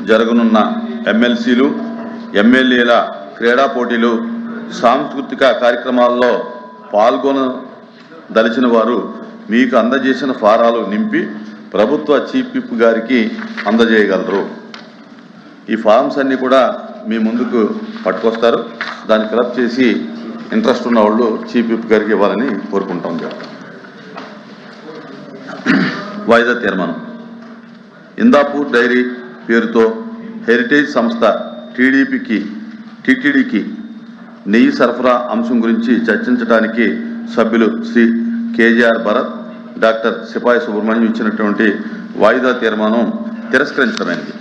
జరగనున్న ఎమ్మెల్సీలు ఎమ్మెల్యేల క్రీడా పోటీలు సాంస్కృతిక కార్యక్రమాల్లో పాల్గొనదలిచిన వారు మీకు అందజేసిన ఫారాలు నింపి ప్రభుత్వ చీఫ్ విప్ గారికి అందజేయగలరు. ఈ ఫార్మ్స్ అన్నీ కూడా మీ ముందుకు పట్టుకొస్తారు. దాన్ని ఫిలప్ చేసి ఇంట్రెస్ట్ ఉన్న వాళ్ళు చీఫ్ విప్ గారికి ఇవ్వాలని కోరుకుంటాం. వాయిదా తీర్మానం. ఇందాపూర్ డైరీ పేరుతో హెరిటేజ్ సంస్థ టీటీడీకి నెయ్యి సరఫరా అంశం గురించి చర్చించడానికి సభ్యులు శ్రీ కేజీఆర్ భరత్, డాక్టర్ సిపాయి సుబ్రహ్మణ్యం ఇచ్చినటువంటి వాయిదా తీర్మానం తిరస్కరించడమైనది.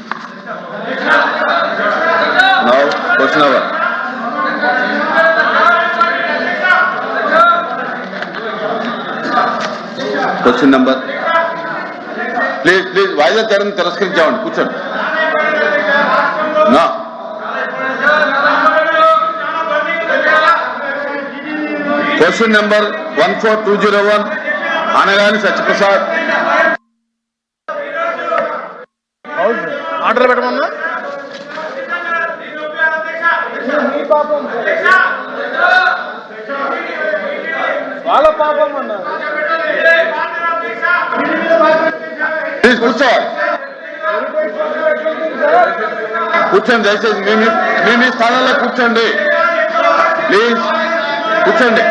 క్వశ్చన్ నెంబర్ ప్లీజ్ వాయిదా తీర్మానం తిరస్కరించామండి. కూర్చోండి. Question number 14201 Anagani Satyaprasad. Order పెట్టమన్నా వాళ్ళ పాపం అన్నా. ప్లీజ్ కూర్చోవాలి. కూర్చోండి దయచేసి. మీ స్థానంలో కూర్చోండి. ప్లీజ్ కూర్చోండి.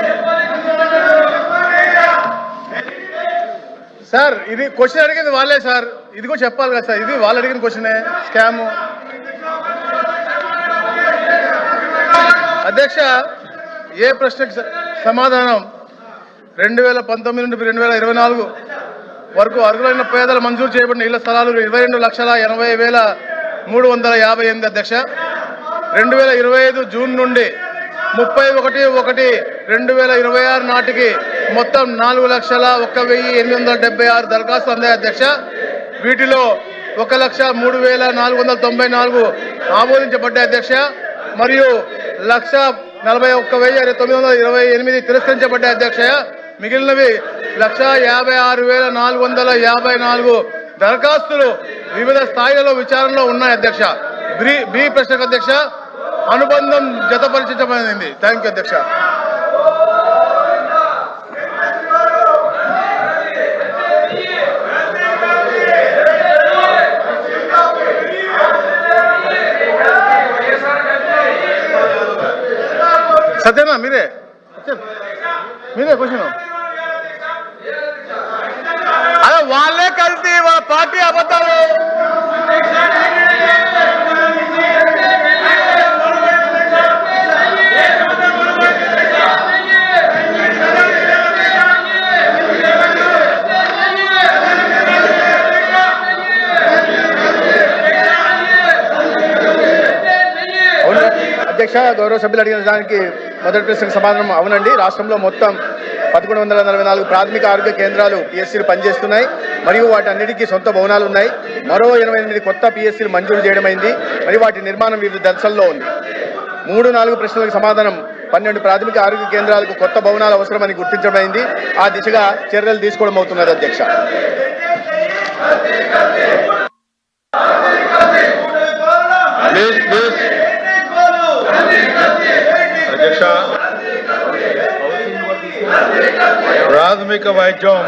సార్ ఇది క్వశ్చన్ అడిగింది వాళ్ళే సార్. ఇది కూడా చెప్పాలి కదా సార్. ఇది వాళ్ళు అడిగిన క్వశ్చనే. స్కామ్. అధ్యక్ష, ఏ ప్రశ్నకు సమాధానం 2019 నుండి 2024 వరకు అర్హులైన పేదల మంజూరు చేయబడిన ఇళ్ల స్థలాలు 22,80,358 అధ్యక్ష. 2025 జూన్ నుండి 31/1/2026 నాటికి మొత్తం 4,01,876 దరఖాస్తులు అందాయి అధ్యక్ష. వీటిలో 1,03,494 ఆమోదించబడ్డాయి అధ్యక్ష. మరియు 1,41,928 తిరస్కరించబడ్డాయి అధ్యక్ష. మిగిలినవి 1,56,454 దరఖాస్తులు వివిధ స్థాయిలలో విచారణలో ఉన్నాయి అధ్యక్ష. బి ప్రశ్నకు అధ్యక్ష అనుబంధం జతపరిచబడింది. థ్యాంక్ యూ అధ్యక్ష. సత్యనా మీరే క్వశ్చన్. అదే వాళ్ళే కలిసి వాళ్ళ పార్టీ అబద్ధాలు. అధ్యక్ష, గౌరవ సభ్యులు అడిగిన దానికి మొదటి ప్రశ్నకు సమాధానం అవునండి. రాష్ట్రంలో మొత్తం 1144 ప్రాథమిక ఆరోగ్య కేంద్రాలు పిఎస్సీలు పనిచేస్తున్నాయి మరియు వాటి అన్నిటికీ సొంత భవనాలు ఉన్నాయి. మరో 88 కొత్త పిఎస్సీలు మంజూరు చేయడమైంది మరియు వాటి నిర్మాణం వివిధ దశల్లో ఉంది. 3-4 ప్రశ్నలకు సమాధానం 12 ప్రాథమిక ఆరోగ్య కేంద్రాలకు కొత్త భవనాలు అవసరమని గుర్తించడమైంది. ఆ దిశగా చర్యలు తీసుకోవడం అవుతున్నది అధ్యక్ష. అధ్యక్ష, ప్రాథమిక వైద్యం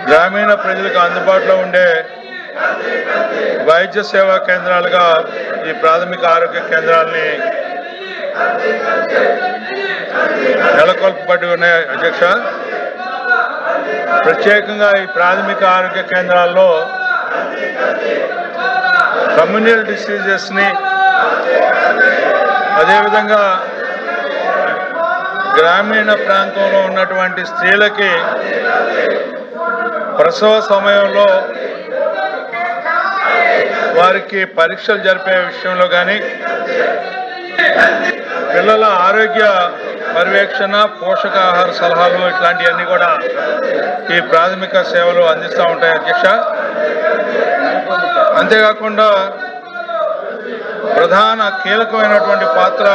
గ్రామీణ ప్రజలకు అందుబాటులో ఉండే వైద్య సేవా కేంద్రాలుగా ఈ ప్రాథమిక ఆరోగ్య కేంద్రాలని నెలకొల్పబడి ఉన్నాయి అధ్యక్ష. ప్రత్యేకంగా ఈ ప్రాథమిక ఆరోగ్య కేంద్రాల్లో కమ్యూనల్ డిసీజెస్ని, అదేవిధంగా గ్రామీణ ప్రాంతంలో ఉన్నటువంటి స్త్రీలకి ప్రసవ సమయంలో వారికి పరీక్షలు జరిపే విషయంలో కానీ, పిల్లల ఆరోగ్య పర్యవేక్షణ, పోషకాహార సలహాలు ఇట్లాంటివన్నీ కూడా ఈ ప్రాథమిక సేవలు అందిస్తూ ఉంటాయి అధ్యక్ష. అంతేకాకుండా ప్రధాన కీలకమైనటువంటి పాత్ర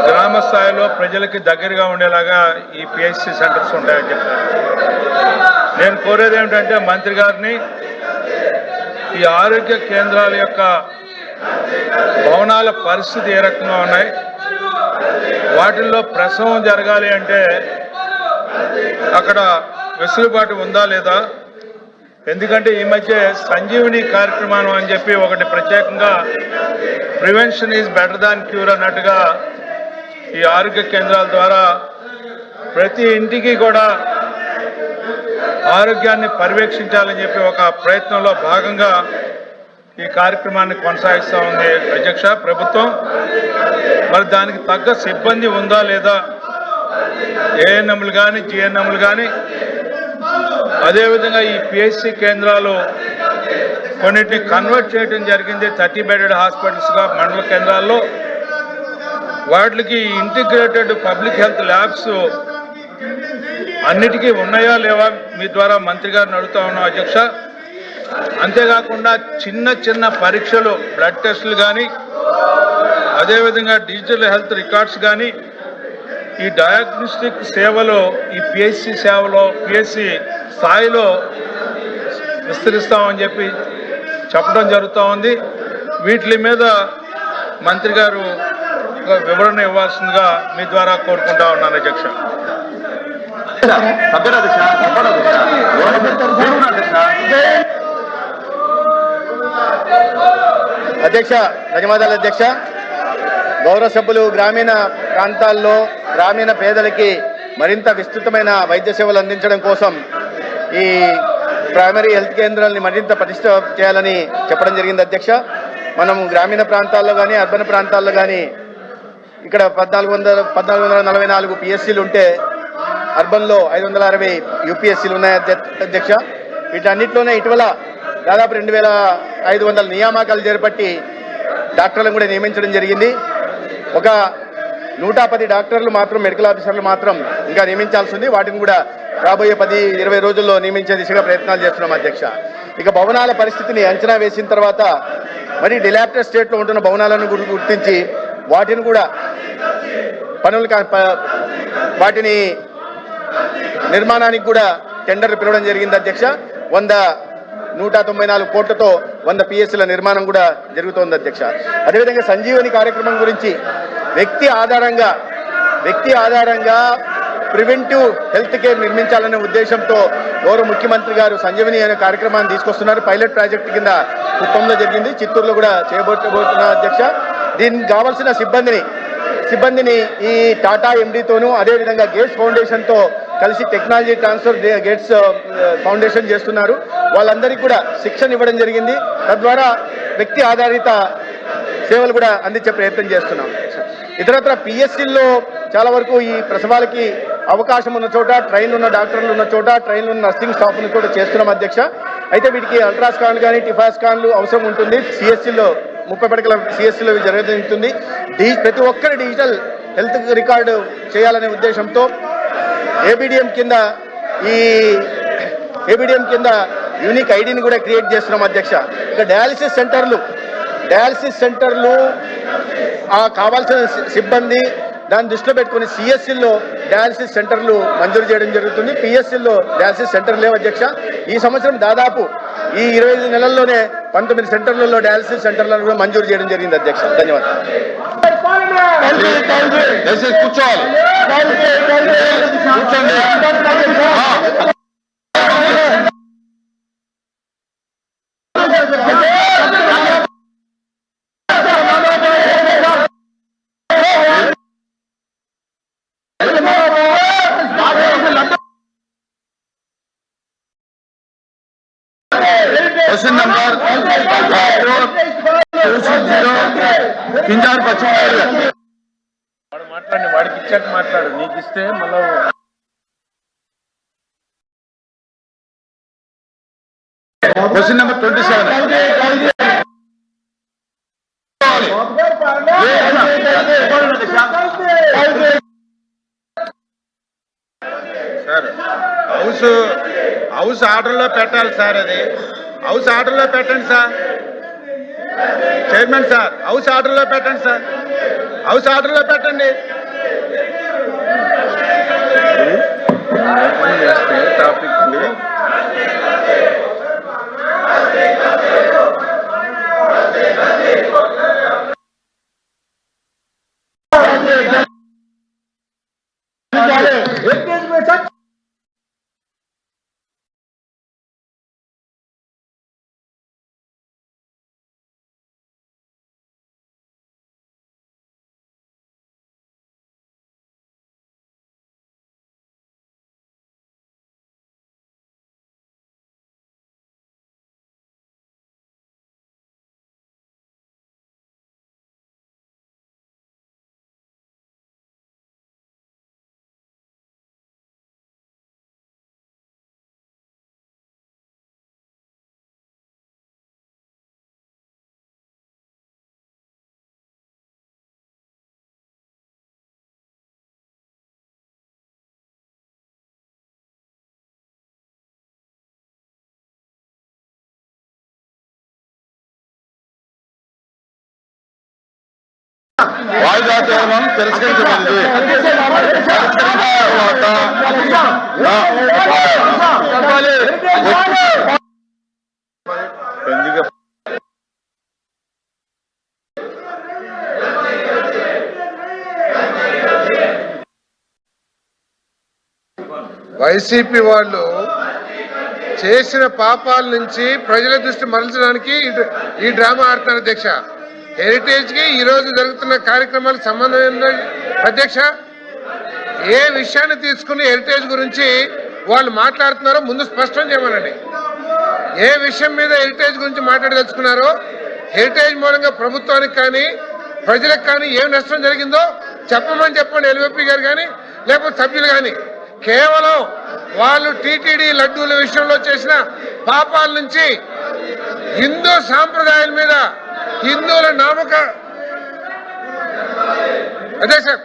గ్రామ స్థాయిలో ప్రజలకి దగ్గరగా ఉండేలాగా ఈ పిహెచ్సి సెంటర్స్ ఉంటాయని చెప్పారు. నేను కోరేది ఏమిటంటే మంత్రి గారిని ఈ ఆరోగ్య కేంద్రాల యొక్క భవనాల పరిస్థితి ఏ రకంగా ఉన్నాయి, వాటిల్లో ప్రసవం జరగాలి అంటే అక్కడ వెసులుబాటు ఉందా లేదా, ఎందుకంటే ఈ మధ్య సంజీవిని కార్యక్రమం అని చెప్పి ఒకటి ప్రత్యేకంగా prevention is better than cure అన్నట్టుగా ఈ ఆరోగ్య కేంద్రాల ద్వారా ప్రతి ఇంటికి కూడా ఆరోగ్యాన్ని పర్యవేక్షించాలని చెప్పి ఒక ప్రయత్నంలో భాగంగా ఈ కార్యక్రమాన్ని కొనసాగిస్తూ ఉంది అధ్యక్ష ప్రభుత్వం. మరి దానికి తగ్గ సిబ్బంది ఉందా లేదా, ఏఎన్ఎంలు కానీ జిఎన్ఎంలు కానీ, అదేవిధంగా ఈ పిహెచ్సి కేంద్రాలు కొన్నిటిని కన్వర్ట్ చేయడం జరిగింది 30 బెడెడ్ హాస్పిటల్స్గా మండల కేంద్రాల్లో. వాటికి ఇంటిగ్రేటెడ్ పబ్లిక్ హెల్త్ ల్యాబ్స్ అన్నిటికీ ఉన్నాయా లేవా మీ ద్వారా మంత్రి గారిని అడుగుతా ఉన్నాం అధ్యక్ష. అంతేకాకుండా చిన్న చిన్న పరీక్షలు, బ్లడ్ టెస్టులు కానీ, అదేవిధంగా డిజిటల్ హెల్త్ రికార్డ్స్ కానీ, ఈ డయాగ్నోస్టిక్ సేవలో ఈ పిహెచ్సి సేవలో పిహెచ్సి స్థాయిలో విస్తరిస్తామని చెప్పి చెప్పడం జరుగుతూ ఉంది. వీటి మీద మంత్రి గారు ఒక వివరణ ఇవ్వాల్సిందిగా మీ ద్వారా కోరుకుంటా ఉన్నాను అధ్యక్ష. అధ్యక్ష, ధన్యవాదాలు అధ్యక్ష. గౌరవ సభ్యులు గ్రామీణ ప్రాంతాల్లో గ్రామీణ పేదలకి మరింత విస్తృతమైన వైద్య సేవలు అందించడం కోసం ఈ ప్రైమరీ హెల్త్ కేంద్రాలని మరింత ప్రతిష్ట చేయాలని చెప్పడం జరిగింది అధ్యక్ష. మనం గ్రామీణ ప్రాంతాల్లో కానీ అర్బన్ ప్రాంతాల్లో కానీ ఇక్కడ 1444 పిఎస్సీలు ఉంటే అర్బన్లో 560 యూపీఎస్సీలు ఉన్నాయి అధ్యక్ష. వీటన్నిటిలోనే ఇటీవల దాదాపు 2500 నియామకాలు చేపట్టి డాక్టర్లను కూడా నియమించడం జరిగింది. ఒక 110 డాక్టర్లు మాత్రం, మెడికల్ ఆఫీసర్లు మాత్రం ఇంకా నియమించాల్సి ఉంది. వాటిని కూడా రాబోయే 10-20 రోజుల్లో నియమించే దిశగా ప్రయత్నాలు చేస్తున్నాం అధ్యక్ష. ఇక భవనాల పరిస్థితిని అంచనా వేసిన తర్వాత మరి డిలాప్టెడ్ స్టేట్లో ఉంటున్న భవనాలను గుర్తించి వాటిని కూడా వాటిని నిర్మాణానికి కూడా టెండర్లు పిలవడం జరిగింది అధ్యక్ష. 194 కోట్లతో 100 పిఎస్సీల నిర్మాణం కూడా జరుగుతోంది అధ్యక్ష. అదేవిధంగా సంజీవని కార్యక్రమం గురించి వ్యక్తి ఆధారంగా ప్రివెంటివ్ హెల్త్ కేర్ నిర్మించాలనే ఉద్దేశంతో గౌరవ ముఖ్యమంత్రి గారు సంజీవని అనే కార్యక్రమాన్ని తీసుకొస్తున్నారు. పైలట్ ప్రాజెక్టు కింద కుప్పంలో జరిగింది, చిత్తూరులో కూడా చేయబోతున్నారు అధ్యక్ష. దీనికి కావాల్సిన సిబ్బందిని ఈ టాటా ఎండీతోనూ అదేవిధంగా గేట్స్ ఫౌండేషన్తో కలిసి టెక్నాలజీ ట్రాన్స్ఫర్ గేట్స్ ఫౌండేషన్ చేస్తున్నారు. వాళ్ళందరికీ కూడా శిక్షణ ఇవ్వడం జరిగింది. తద్వారా వ్యక్తి ఆధారిత సేవలు కూడా అందించే ప్రయత్నం చేస్తున్నాం. ఇతరత్ర పిఎస్సీల్లో చాలా వరకు ఈ ప్రసవాలకి అవకాశం ఉన్న చోట, ట్రైన్ ఉన్న డాక్టర్లు ఉన్న చోట, ట్రైన్ ఉన్న నర్సింగ్ స్టాఫ్ ఉన్న చోట చేస్తున్నాం అధ్యక్ష. అయితే వీటికి అల్ట్రాస్కాన్ కానీ టిఫాస్కాన్లు అవసరం ఉంటుంది. సిఎస్సీలో 30 పడకల సిఎస్సీలో జరుగుతుంది. ప్రతి ఒక్కరి డిజిటల్ హెల్త్ రికార్డు చేయాలనే ఉద్దేశంతో ఏబిడిఎం కింద యూనిక్ ఐడిని కూడా క్రియేట్ చేస్తున్నాం అధ్యక్ష. ఇక డయాలసిస్ సెంటర్లు కావాల్సిన సిబ్బంది దాన్ని దృష్టిలో పెట్టుకుని సిఎస్సీల్లో డయాలసిస్ సెంటర్లు మంజూరు చేయడం జరుగుతుంది. పిఎస్సీల్లో డయాలసిస్ సెంటర్ లేవు అధ్యక్ష. ఈ సంవత్సరం దాదాపు ఈ 25 నెలల్లోనే 19 సెంటర్లలో డయాలసిస్ సెంటర్లను కూడా మంజూరు చేయడం జరిగింది అధ్యక్ష. ధన్యవాదాలు. क्वेश्चन नंबर 4 మాట్లాడి వాడికి ఇచ్చాక మాట్లాడు, నీకు ఇస్తే మళ్ళీ क्वेश्चन नंबर 27 సార్ హౌస్ ఆర్డర్లో పెట్టాలి సార్. అది హౌస్ ఆర్డర్లో పెట్టండి సార్. చైర్మన్ సార్, హౌస్ ఆర్డర్లో పెట్టండి సార్. హౌస్ ఆర్డర్లో పెట్టండి. టాపిక్ వాయిదా తీర్మానం తిరస్కరించబడింది. ఎందుకు వైసీపీ వాళ్ళు చేసిన పాపాల నుంచి ప్రజల దృష్టి మరల్చడానికి ఈ డ్రామా ఆడుతున్నారు అధ్యక్ష. హెరిటేజ్ కి ఈ రోజు జరుగుతున్న కార్యక్రమాలకు సంబంధం ఏంటంటే అధ్యక్ష, ఏ విషయాన్ని తీసుకుని హెరిటేజ్ గురించి వాళ్ళు మాట్లాడుతున్నారో ముందు స్పష్టం చేయమనండి. ఏ విషయం మీద హెరిటేజ్ గురించి మాట్లాడదలుచుకున్నారో, హెరిటేజ్ మూలంగా ప్రభుత్వానికి కానీ ప్రజలకు కానీ ఏం నష్టం జరిగిందో చెప్పమని చెప్పండి. ఎల్వీపీ గారు కానీ లేకపోతే సభ్యులు కానీ కేవలం వాళ్ళు టీటీడీ లడ్డూల విషయంలో చేసిన పాపాల నుంచి హిందూ సాంప్రదాయాల మీద హిందువుల నామక అదే సార్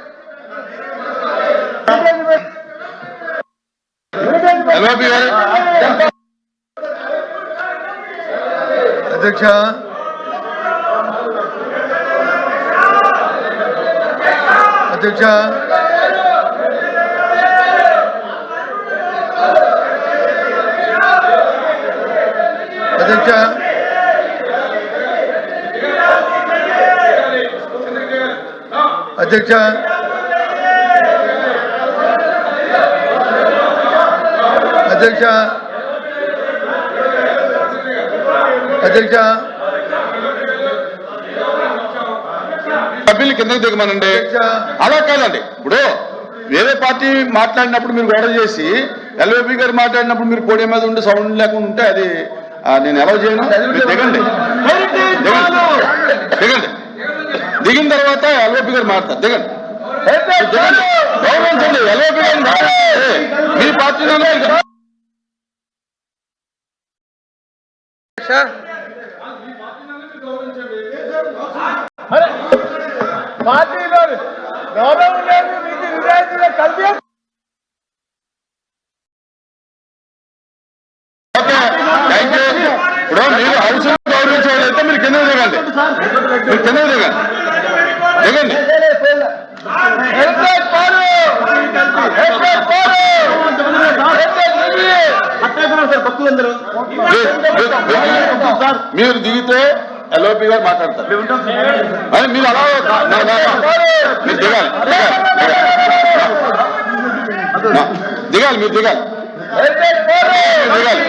అధ్యక్ష, అధ్యక్ష, అధ్యక్ష, అధ్యక్ష, అధ్యక్ష, అధ్యక్ష, సభ్యులు కిందకి దిగమనండి. అలా కాదండి, ఇప్పుడు వేరే పార్టీ మాట్లాడినప్పుడు మీరు గొడవ చేసి ఎల్వీపీ గారు మాట్లాడినప్పుడు మీరు పోడియం మీద ఉండి సౌండ్ లేకుండా ఉంటే అది నేను ఎలా చేయను. మీరు దిగండి, దిగండి, దిగిన తర్వాత ఎల్వీపీ గారు మాట్లాడతారు. దిగండి, గౌరవించండి. ఎల్వీపీ గారు మీ పార్టీలోనే పార్టీలో గౌరవం లేదు, నీతి నిజాయితీలో కలిసి ఇప్పుడు మీరు హౌస్ గౌరవించేవాళ్ళైతే మీరు కింద దిగండి, మీరు కింద దిగండి, దిగండి. మీరు దిగితే ఎల్ఓపి గారు మాట్లాడతారు. అని మీరు అలా మీరు దిగాలి, దిగాలి, మీరు దిగాలి, దిగాలి.